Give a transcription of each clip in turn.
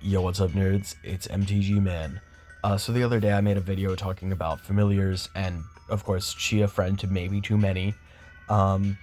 Yo, what's up, nerds? It's MTG Man. So the other day I made a video talking about familiars and, of course, Chia friend to maybe too many. Um,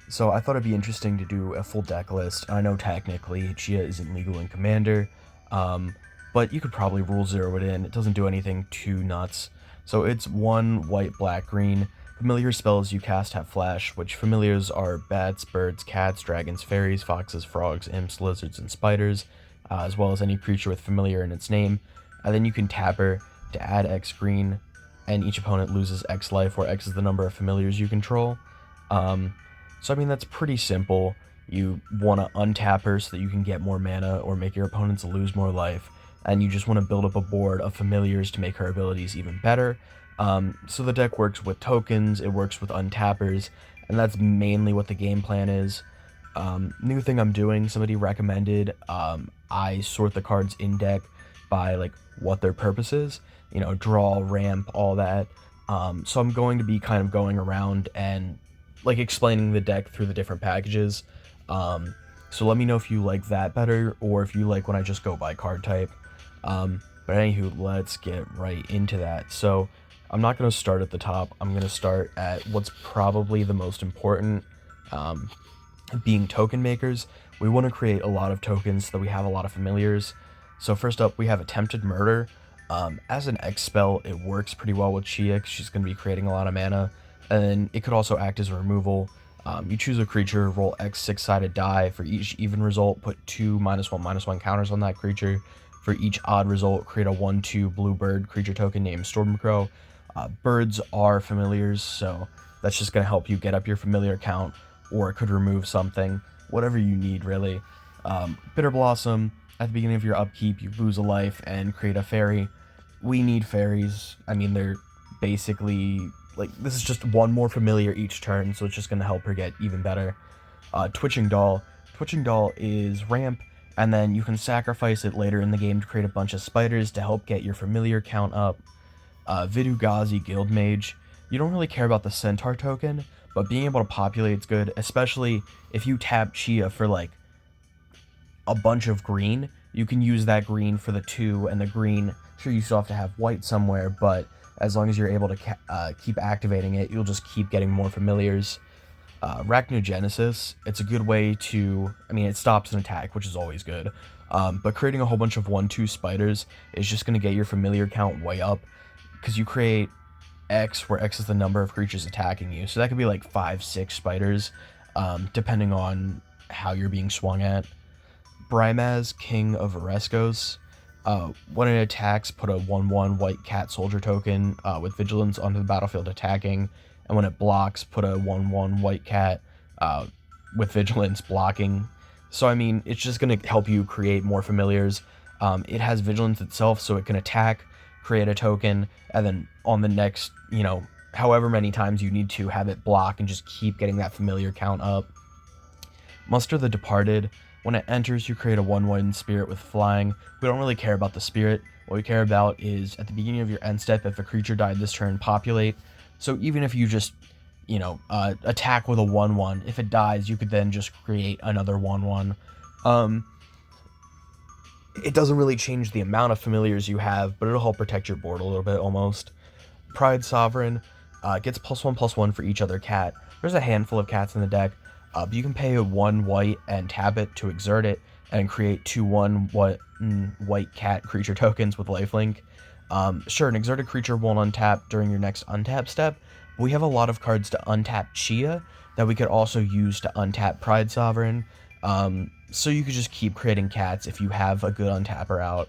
so I thought it'd be interesting to do a full deck list. I know technically Chia isn't legal in Commander, um, but you could probably rule zero it in. It doesn't do anything too nuts. So it's one white, black, green. Familiar spells you cast have flash, which familiars are bats, birds, cats, dragons, fairies, foxes, frogs, imps, lizards, and spiders, as well as any creature with familiar in its name. And then you can tap her to add X green, and each opponent loses X life, where X is the number of familiars you control. Um, so I mean that's pretty simple. You want to untap her so that you can get more mana or make your opponents lose more life, and you just want to build up a board of familiars to make her abilities even better. So the deck works with tokens, it works with untappers, and that's mainly what the game plan is. New thing I'm doing, somebody recommended, I sort the cards in deck by like what their purpose is, draw, ramp, all that. So I'm going to be kind of going around and like explaining the deck through the different packages. So let me know if you like that better or if you like when I just go by card type. But anywho, let's get right into that. So I'm not going to start at the top. I'm going to start at what's probably the most important, being token makers. We want to create a lot of tokens so that we have a lot of familiars. So first up, we have Attempted Murder. As an X spell, it works pretty well with Chea because she's going to be creating a lot of mana. And it could also act as a removal. You choose a creature, roll X six-sided die. For each even result, put two -1/-1 counters on that creature. For each odd result, create a 1/2 blue bird creature token named Stormcrow. Birds are familiars, so that's just going to help you get up your familiar count, or it could remove something, whatever you need, really. Bitter Blossom, at the beginning of your upkeep, you lose a life and create a fairy. We need fairies. I mean, they're basically, like, this is just one more familiar each turn, so it's just going to help her get even better. Twitching Doll. Twitching Doll is ramp, and then you can sacrifice it later in the game to create a bunch of spiders to help get your familiar count up. Vidugazi Guildmage. You don't really care about the Centaur token, but being able to populate is good, especially if you tap Chia for like a bunch of green. You can use that green for the 2 and the green. Sure, you still have to have white somewhere, but as long as you're able to keep activating it, you'll just keep getting more familiars. Arachnogenesis, it's a good way to, I mean, it stops an attack, which is always good. But creating a whole bunch of 1/2 spiders is just going to get your familiar count way up, because you create X, where X is the number of creatures attacking you. So that could be like 5-6 spiders, depending on how you're being swung at. Brimaz, King of Oreskos. When it attacks, put a 1/1 white cat soldier token with vigilance onto the battlefield attacking. And when it blocks, put a 1/1 white cat with vigilance blocking. So, I mean, it's just going to help you create more familiars. It has vigilance itself, so it can attack, create a token, and then on the next, however many times you need to, have it block and just keep getting that familiar count up. Muster the Departed. When it enters, you create a 1/1 spirit with flying. We don't really care about the spirit. What we care about is at the beginning of your end step, if a creature died this turn, populate. So even if you just, attack with a 1/1, if it dies, you could then just create another 1/1. It doesn't really change the amount of familiars you have, but it'll help protect your board a little bit almost. Pride Sovereign gets +1/+1 for each other cat. There's a handful of cats in the deck, but you can pay a 1 white and tap it to exert it and create 2/1 white cat creature tokens with lifelink. Sure, an exerted creature won't untap during your next untap step, but we have a lot of cards to untap Chia that we could also use to untap Pride Sovereign. So you could just keep creating cats if you have a good untapper out.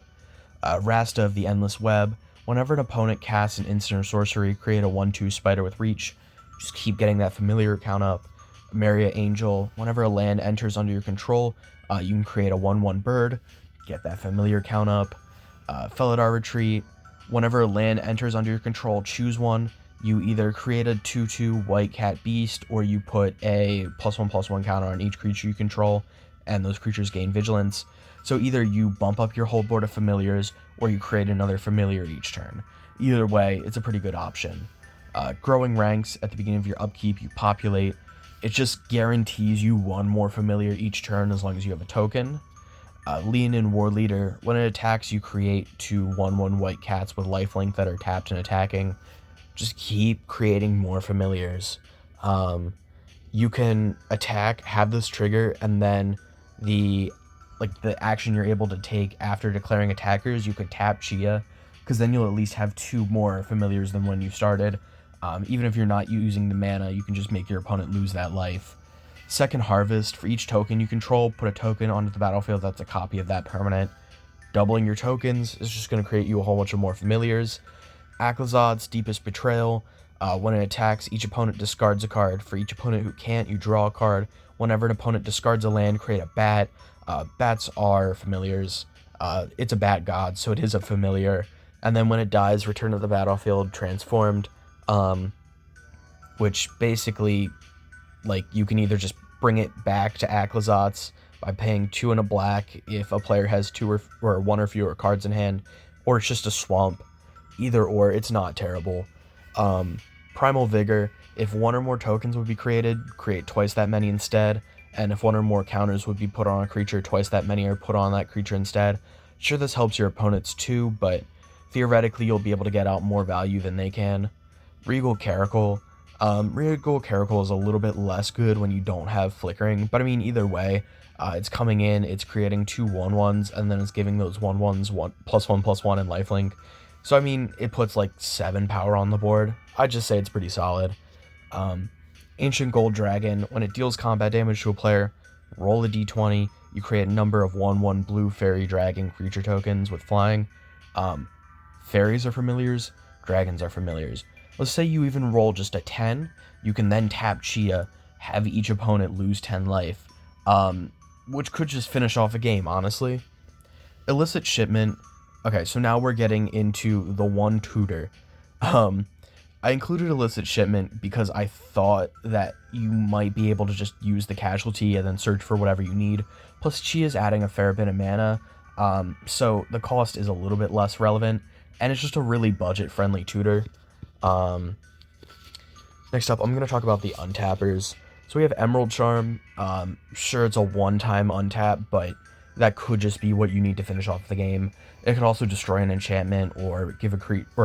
Rasta of the Endless Web. Whenever an opponent casts an instant or sorcery, create a 1/2 spider with reach. Just keep getting that familiar count up. Maria Angel. Whenever a land enters under your control, you can create a 1/1 bird. Get that familiar count up. Felidar Retreat. Whenever a land enters under your control, choose one. You either create a 2/2 white cat beast, or you put a +1/+1 counter on each creature you control, and those creatures gain vigilance. So either you bump up your whole board of familiars, or you create another familiar each turn. Either way, it's a pretty good option. Growing Ranks, at the beginning of your upkeep, you populate. It just guarantees you one more familiar each turn as long as you have a token. Leonin War Leader. When it attacks, you create 2 1/1 white cats with lifelink that are tapped and attacking. Just keep creating more familiars. You can attack, have this trigger, and then the the action you're able to take after declaring attackers, you could tap Chia, because then you'll at least have 2 more familiars than when you started. Even if you're not using the mana, you can just make your opponent lose that life. Second Harvest, for each token you control, put a token onto the battlefield that's a copy of that permanent. Doubling your tokens is just going to create you a whole bunch of more familiars. Aclazot's Deepest Betrayal. When it attacks, each opponent discards a card. For each opponent who can't, you draw a card. Whenever an opponent discards a land, create a bat. Bats are familiars. It's a bat god, so it is a familiar. And then when it dies, return to the battlefield transformed. Which basically, you can either just bring it back to Aclazot's by paying 2 and a black if a player has 2 or 1 or fewer cards in hand, or it's just a swamp. Either or, it's not terrible. Primal Vigor, if 1 or more tokens would be created, create twice that many instead, and if 1 or more counters would be put on a creature, twice that many are put on that creature instead. Sure, this helps your opponents too, but theoretically you'll be able to get out more value than they can. Regal Caracal. Regal Caracal is a little bit less good when you don't have flickering, but I mean, either way, it's coming in, it's creating 2 1/1s, and then it's giving those 1/1s +1/+1 and lifelink. So I mean, it puts 7 power on the board. I'd just say it's pretty solid. Ancient Gold Dragon, when it deals combat damage to a player, roll a d20, you create a number of 1/1 blue fairy dragon creature tokens with flying. Fairies are familiars, dragons are familiars. Let's say you even roll just a 10, you can then tap Chia, have each opponent lose 10 life, which could just finish off a game, honestly. Illicit Shipment. Okay, so now we're getting into the one tutor. I included Illicit Shipment because I thought that you might be able to just use the casualty and then search for whatever you need. Plus, Chia is adding a fair bit of mana, so the cost is a little bit less relevant, and it's just a really budget-friendly tutor. Next up, I'm going to talk about the untappers. So we have Emerald Charm. Sure, it's a one-time untap, but that could just be what you need to finish off the game. It could also destroy an enchantment or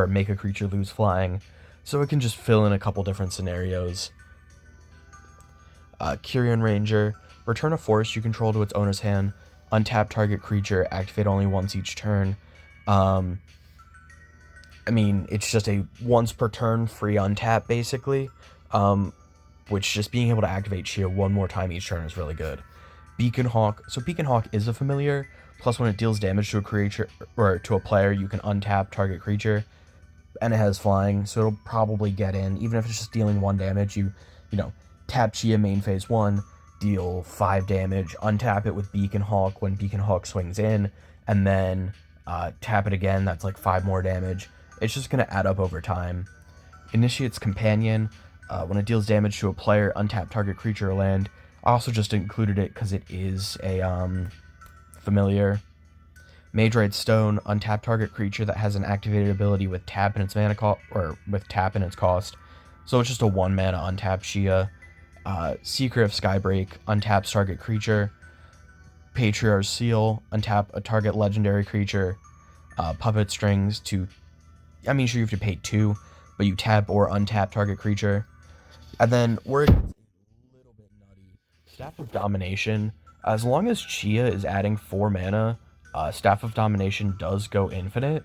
make a creature lose flying, so it can just fill in a couple different scenarios. Kyrian Ranger. Return a forest you control to its owner's hand. Untap target creature. Activate only once each turn. I mean, it's just a once per turn free untap, basically, which just being able to activate Chea 1 more time each turn is really good. Beacon Hawk. So Beacon Hawk is a familiar, plus when it deals damage to a creature, or to a player, you can untap target creature, and it has flying, so it'll probably get in, even if it's just dealing 1 damage, you know, tap Chia main phase 1, deal 5 damage, untap it with Beacon Hawk when Beacon Hawk swings in, and then tap it again, that's 5 more damage. It's just going to add up over time. Initiate's Companion. When it deals damage to a player, untap target creature or land. I also just included it because it is a familiar. Magerite Stone. Untap target creature that has an activated ability with tap in its mana cost, or with tap in its cost. So it's just a 1 mana untap Chia. Secret of Skybreak. Untaps target creature. Patriarch's Seal. Untap a target legendary creature. Puppet Strings to... I mean, sure, you have to pay 2, but you tap or untap target creature. And then where it gets a little bit nutty, Staff of Domination. As long as Chia is adding 4 mana, Staff of Domination does go infinite,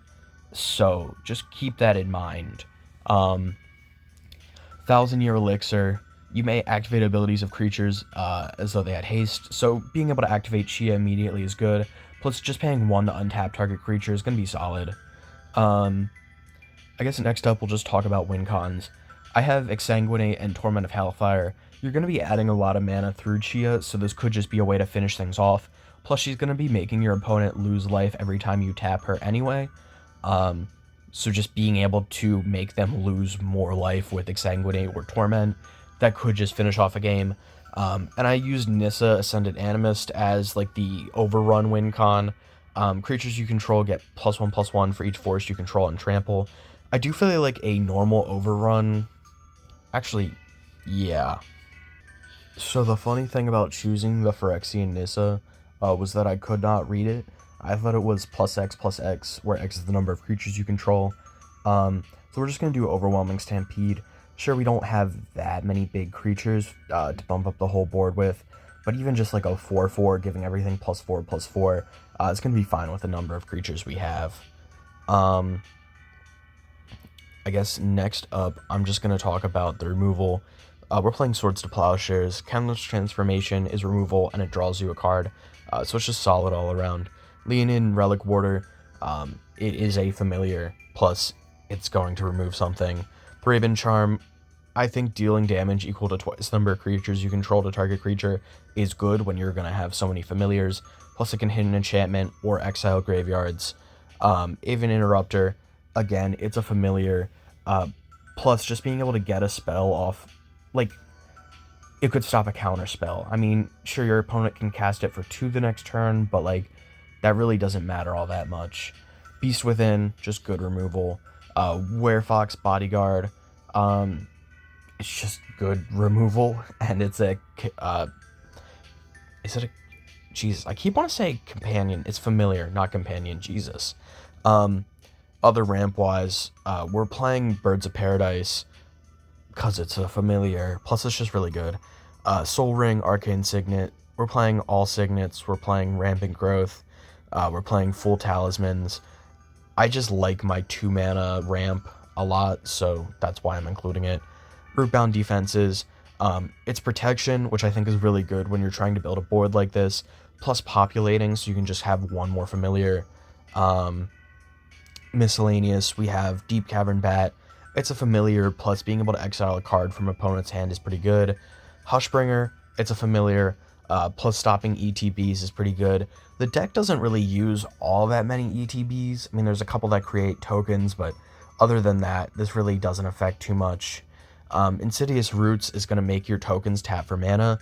so just keep that in mind. 1,000-Year Elixir. You may activate abilities of creatures as though they had haste, so being able to activate Chia immediately is good. Plus, just paying 1 to untap target creature is going to be solid. I guess next up we'll just talk about win cons. I have Exsanguinate and Torment of Hellfire. You're going to be adding a lot of mana through Chia, so this could just be a way to finish things off. Plus, she's going to be making your opponent lose life every time you tap her anyway. So just being able to make them lose more life with Exsanguinate or Torment, that could just finish off a game. And I used Nissa Ascendant Animist as the overrun win con. Creatures you control get +1/+1 for each forest you control and trample. I do feel like a normal overrun... Actually, yeah. So the funny thing about choosing the Phyrexian Nissa, was that I could not read it. I thought it was plus X, where X is the number of creatures you control. So we're just going to do Overwhelming Stampede. Sure, we don't have that many big creatures to bump up the whole board with, but even just like a 4/4, giving everything +4/+4, it's going to be fine with the number of creatures we have. I guess next up, I'm just going to talk about the removal. We're playing Swords to Plowshares. Countless Transformation is removal, and it draws you a card, so it's just solid all around. Leonin Relic Warder, it is a familiar, plus it's going to remove something. Thraben Charm, I think dealing damage equal to twice the number of creatures you control to target creature is good when you're going to have so many familiars, plus it can hit an enchantment or exile graveyards. Aven Interrupter, again, it's a familiar, plus just being able to get a spell off, like, it could stop a counter spell. I mean, sure, your opponent can cast it for 2 the next turn, but, like, that really doesn't matter all that much. Beast Within, just good removal. Werefox Bodyguard, it's just good removal, and it's a, is it a, Jesus, I keep wanting to say companion, it's familiar, not companion, Jesus. Other ramp-wise, we're playing Birds of Paradise, because it's a familiar, plus it's just really good. Soul Ring, Arcane Signet, we're playing all Signets, we're playing Rampant Growth, we're playing full Talismans. I just like my 2 mana ramp a lot, so that's why I'm including it. Rootbound Defenses, it's protection, which I think is really good when you're trying to build a board like this, plus populating, so you can just have one more familiar. Miscellaneous, we have Deep Cavern Bat, it's a familiar, plus being able to exile a card from opponent's hand is pretty good. Hushbringer, it's a familiar, plus stopping ETBs is pretty good. The deck doesn't really use all that many ETBs. I mean, there's a couple that create tokens, but other than that, this really doesn't affect too much. Insidious Roots is going to make your tokens tap for mana,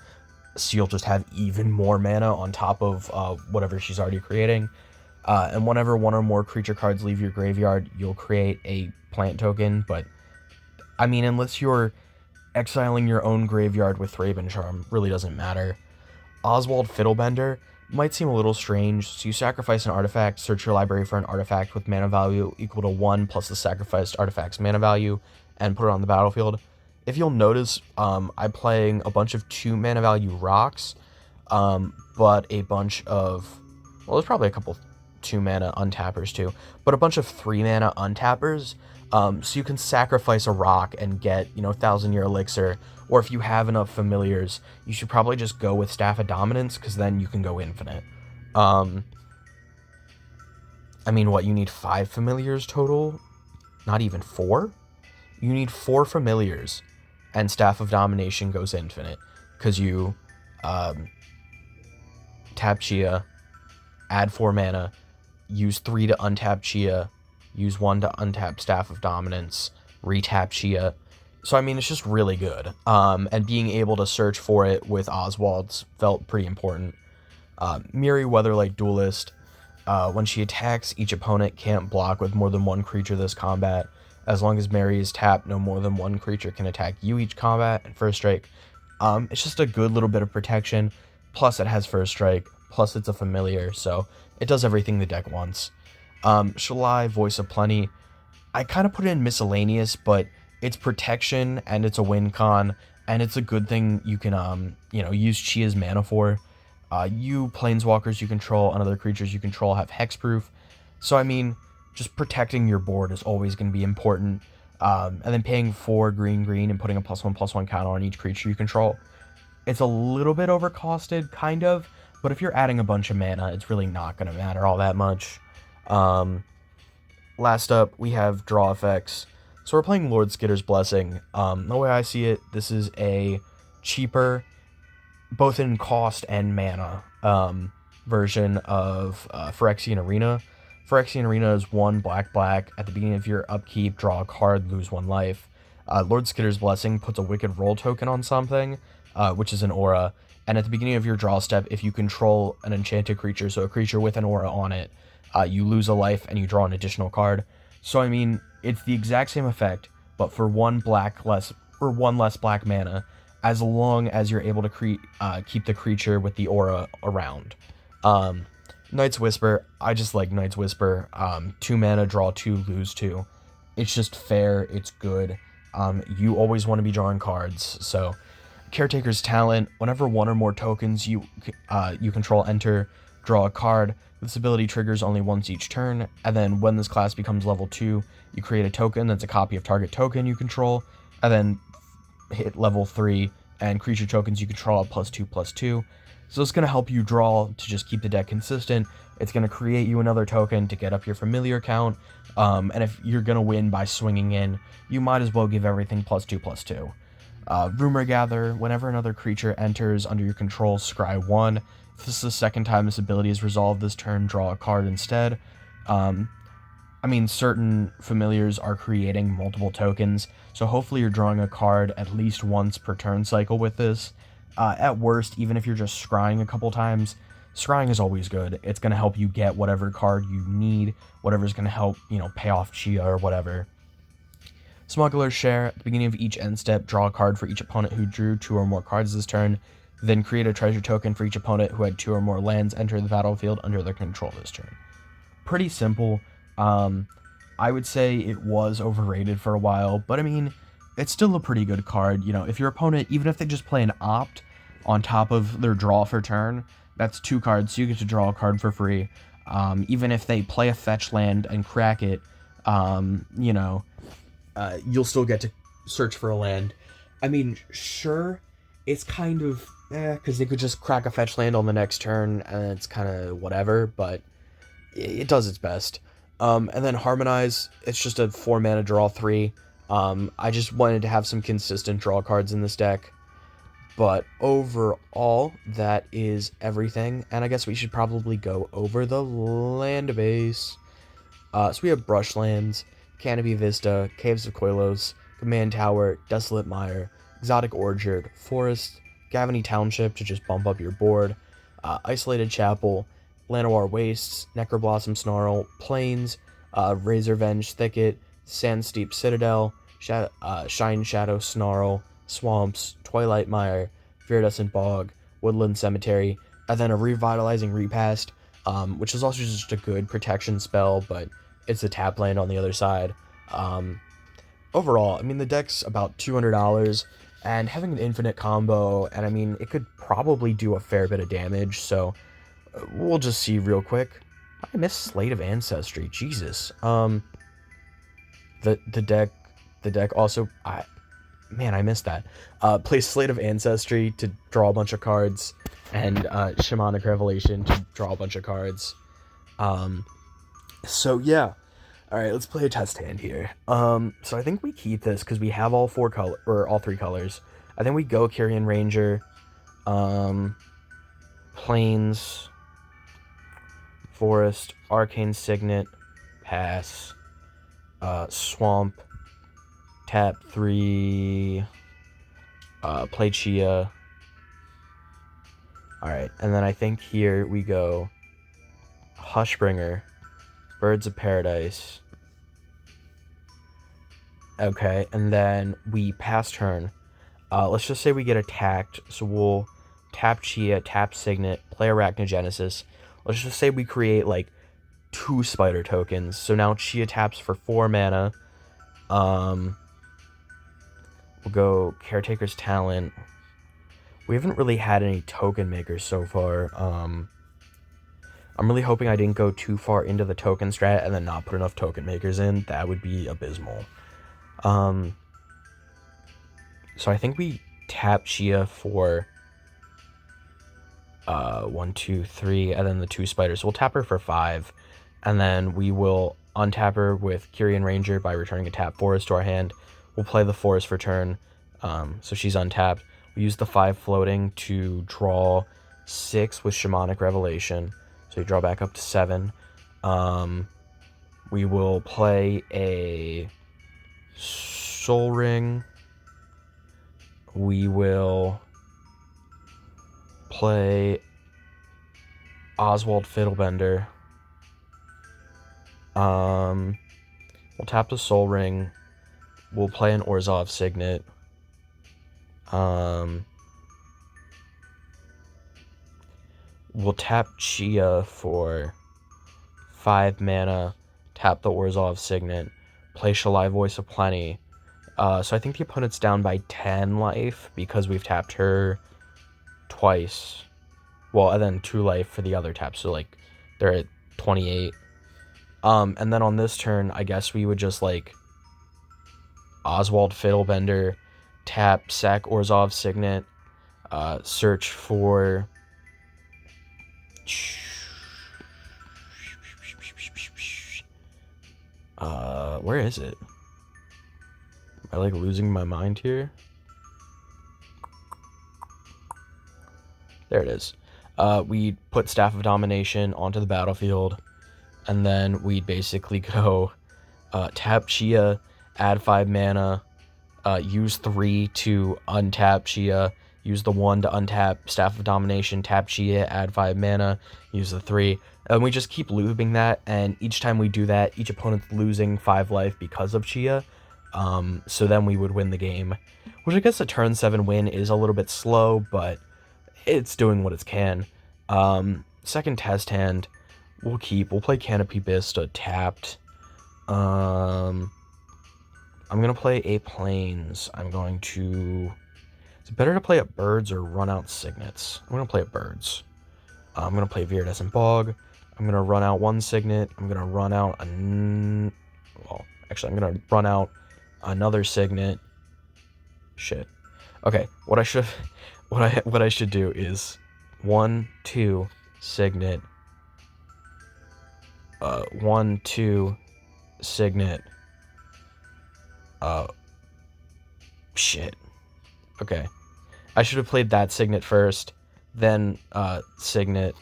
so you'll just have even more mana on top of whatever she's already creating. And whenever one or more creature cards leave your graveyard, you'll create a plant token, but I mean, unless you're exiling your own graveyard with Thraben Charm, really doesn't matter. Oswald Fiddlebender might seem a little strange, so you sacrifice an artifact, search your library for an artifact with mana value equal to 1 plus the sacrificed artifact's mana value, and put it on the battlefield. If you'll notice, I'm playing a bunch of 2 mana value rocks, but a bunch of, well, there's probably a couple 2 mana untappers too, but a bunch of 3 mana untappers, so you can sacrifice a rock and get, 1,000-year elixir, or if you have enough familiars, you should probably just go with Staff of Dominance, because then you can go infinite. I mean, what, you need 5 familiars total? Not even 4? You need 4 familiars, and Staff of Domination goes infinite, because you tap Chia, add 4 mana, use 3 to untap Chia, use 1 to untap Staff of Dominance, retap Chia. So, I mean, it's just really good. And being able to search for it with Oswald's felt pretty important. Miri Weatherlight Duelist, when she attacks, each opponent can't block with more than 1 creature this combat. As long as Miri is tapped, no more than 1 creature can attack you each combat, and First Strike. It's just a good little bit of protection, plus it has First Strike, plus it's a familiar, so it does everything the deck wants. Shalai, Voice of Plenty, I kind of put it in Miscellaneous, but it's protection, and it's a win con, and it's a good thing you can, use Chia's mana for. You planeswalkers you control and other creatures you control have hexproof, so I mean, just protecting your board is always going to be important. And then paying 4 green and putting a +1/+1 counter on each creature you control. It's a little bit overcosted, kind of, but if you're adding a bunch of mana, it's really not going to matter all that much. Last up, we have draw effects. So we're playing Lord Skitter's Blessing. The way I see it, this is a cheaper, both in cost and mana, version of Phyrexian Arena. Phyrexian Arena is 1 black. At the beginning of your upkeep, draw a card, lose 1 life. Lord Skitter's Blessing puts a Wicked Roll token on something, which is an aura. And at the beginning of your draw step, if you control an enchanted creature, so a creature with an aura on it, you lose a life and you draw an additional card. So I mean, it's the exact same effect, but for 1 black less, or 1 less black mana, as long as you're able to keep the creature with the aura around. Um, Knight's Whisper, I just like Knight's Whisper. 2 mana, draw 2, lose 2. It's just fair, it's good. You always want to be drawing cards, so Caretaker's Talent, whenever one or more tokens you control enter, draw a card. This ability triggers only once each turn, and then when this class becomes level 2, you create a token that's a copy of target token you control, and then hit level 3, and creature tokens you control at +2/+2. So it's going to help you draw to just keep the deck consistent. It's going to create you another token to get up your familiar count, and if you're going to win by swinging in, you might as well give everything +2/+2. Rumor Gather, whenever another creature enters under your control, scry 1. If this is the second time this ability is resolved this turn, draw a card instead. I mean, certain familiars are creating multiple tokens, so hopefully you're drawing a card at least once per turn cycle with this. At worst, even if you're just scrying a couple times, scrying is always good. It's going to help you get whatever card you need, whatever's going to help, pay off Chia or whatever. Smuggler's Share, at the beginning of each end step, draw a card for each opponent who drew 2 or more cards this turn, then create a treasure token for each opponent who had 2 or more lands enter the battlefield under their control this turn. Pretty simple. I would say it was overrated for a while, but I mean, it's still a pretty good card. If your opponent, even if they just play an opt on top of their draw for turn, that's 2 cards, so you get to draw a card for free. Even if they play a fetch land and crack it, you'll still get to search for a land. I mean, sure, it's kind of because they could just crack a fetch land on the next turn, and it's kind of whatever, but it does its best. And then Harmonize, it's just a 4 mana draw 3. I just wanted to have some consistent draw cards in this deck. But overall, that is everything. And I guess we should probably go over the land base. So we have Brushlands, Canopy Vista, Caves of Koilos, Command Tower, Desolate Mire, Exotic Orchard, Forest, Gavany Township to just bump up your board, Isolated Chapel, Llanowar Wastes, Necroblossom Snarl, Plains, Razorvenge Thicket, Sandsteep Citadel, Shine Shadow Snarl, Swamps, Twilight Mire, Viridescent Bog, Woodland Cemetery, and then a Revitalizing Repast, which is also just a good protection spell, but it's a tap land on the other side. Overall, I mean, the deck's about $200, and having an infinite combo, and I mean, it could probably do a fair bit of damage, so we'll just see real quick. I missed Slate of Ancestry, Jesus. The deck also, I missed that. Plays Slate of Ancestry to draw a bunch of cards, and Shamanic Revelation to draw a bunch of cards. So yeah. Alright, let's play a test hand here. So I think we keep this because we have all 3 colors. I think we go Kyrian Ranger, Plains, Forest, Arcane Signet, pass, Swamp, tap 3, play Chea. Alright, and then I think here we go Hushbringer, Birds of Paradise. Okay, and then we pass turn. Let's just say we get attacked, so we'll tap Chia, tap Signet, play Arachnogenesis. Let's just say we create, 2 spider tokens. So now Chia taps for 4 mana. We'll go Caretaker's Talent. We haven't really had any token makers so far. I'm really hoping I didn't go too far into the token strat and then not put enough token makers in. That would be abysmal. So I think we tap Chia for 1, 2, 3, and then the 2 spiders. We'll tap her for 5, and then we will untap her with Kyrian Ranger by returning a tap forest to our hand. We'll play the forest for turn, so she's untapped. We use the 5 floating to draw 6 with Shamanic Revelation, so we draw back up to 7. We will play a Soul Ring. We will play Oswald Fiddlebender. We'll tap the Soul Ring. We'll play an Orzhov Signet. We'll tap Chia for 5 mana, tap the Orzhov Signet, play Shalai Voice of Plenty. So I think the opponent's down by 10 life because we've tapped her twice. Well, and then 2 life for the other tap, so like they're at 28. And then on this turn, I guess we would just like Oswald Fiddlebender, tap, sack Orzhov Signet, search for where is it? Am I like losing my mind here? There it is. We'd put Staff of Domination onto the battlefield, and then we'd basically go tap Chia, add 5 mana, use 3 to untap Chia, use the 1 to untap Staff of Domination, tap Chia, add 5 mana, use the 3, and we just keep looping that, and each time we do that, each opponent's losing 5 life because of Chia, so then we would win the game, which I guess a turn 7 win is a little bit slow, but it's doing what it can. Second test hand, we'll play Canopy Bista tapped. I'm gonna play a Plains. Is it better to play at Birds or run out Signets? I'm gonna play at Birds. I'm gonna play Viridescent Bog. I'm gonna run out 1 Signet. I'm gonna run out I'm gonna run out another Signet. Shit. Okay, what I should do is 1, 2, Signet. 1, 2, Signet. Shit. Okay. I should have played that Signet first, then Signet,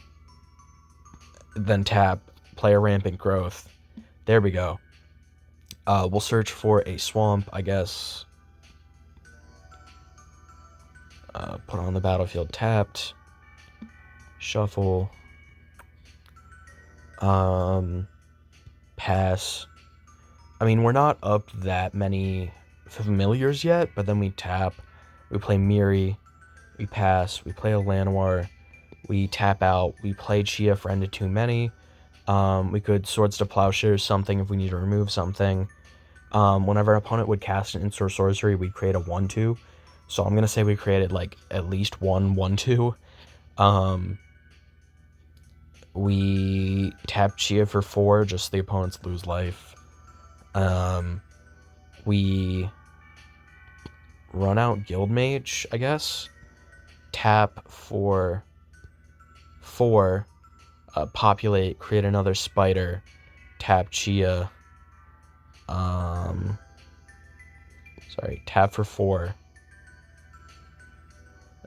then tap, play a Rampant Growth. There we go. We'll search for a Swamp, I guess. Put on the battlefield tapped. Shuffle. Pass. I mean, we're not up that many familiars yet, but then we tap. We play Miri. We pass. We play a Llanowar. We tap out. We play Chia for End of Too Many. We could Swords to Plowshare something if we need to remove something. Whenever an opponent would cast an instant sorcery, we'd create a 1/2. So I'm gonna say we created like at least 1/1/2. We tap Chia for 4, just the opponents lose life. We run out Guildmage, I guess. Tap for 4. Populate, create another spider. Tap Chia. Tap for 4.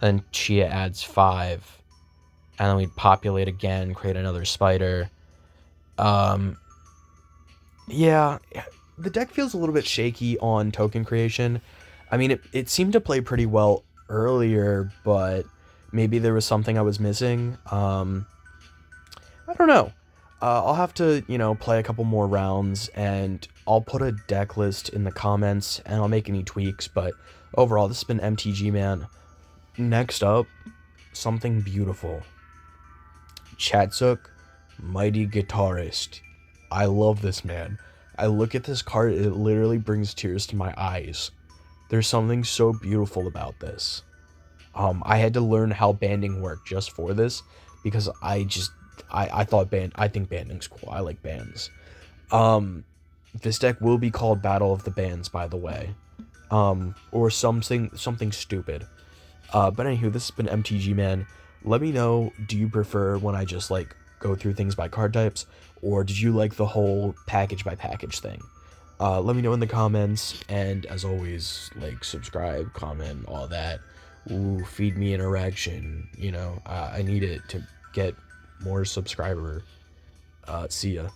Then Chia adds 5. And then we'd populate again, create another spider. Yeah, the deck feels a little bit shaky on token creation. I mean, it seemed to play pretty well earlier, but maybe there was something I was missing. I don't know. I'll have to, play a couple more rounds, and I'll put a deck list in the comments, and I'll make any tweaks, but overall, this has been MTG Man. Next up, something beautiful. Chatsuk, Mighty Guitarist. I love this man. I look at this card, it literally brings tears to my eyes. There's something so beautiful about this. I had to learn how banding worked just for this, because I think banding's cool. I like bands. This deck will be called Battle of the Bands, by the way. Or something stupid. But anywho, this has been MTG Man. Let me know, do you prefer when I just like go through things by card types, or did you like the whole package by package thing? Let me know in the comments, and as always, like, subscribe, comment, all that. Ooh, feed me interaction, I need it to get more subscriber. See ya.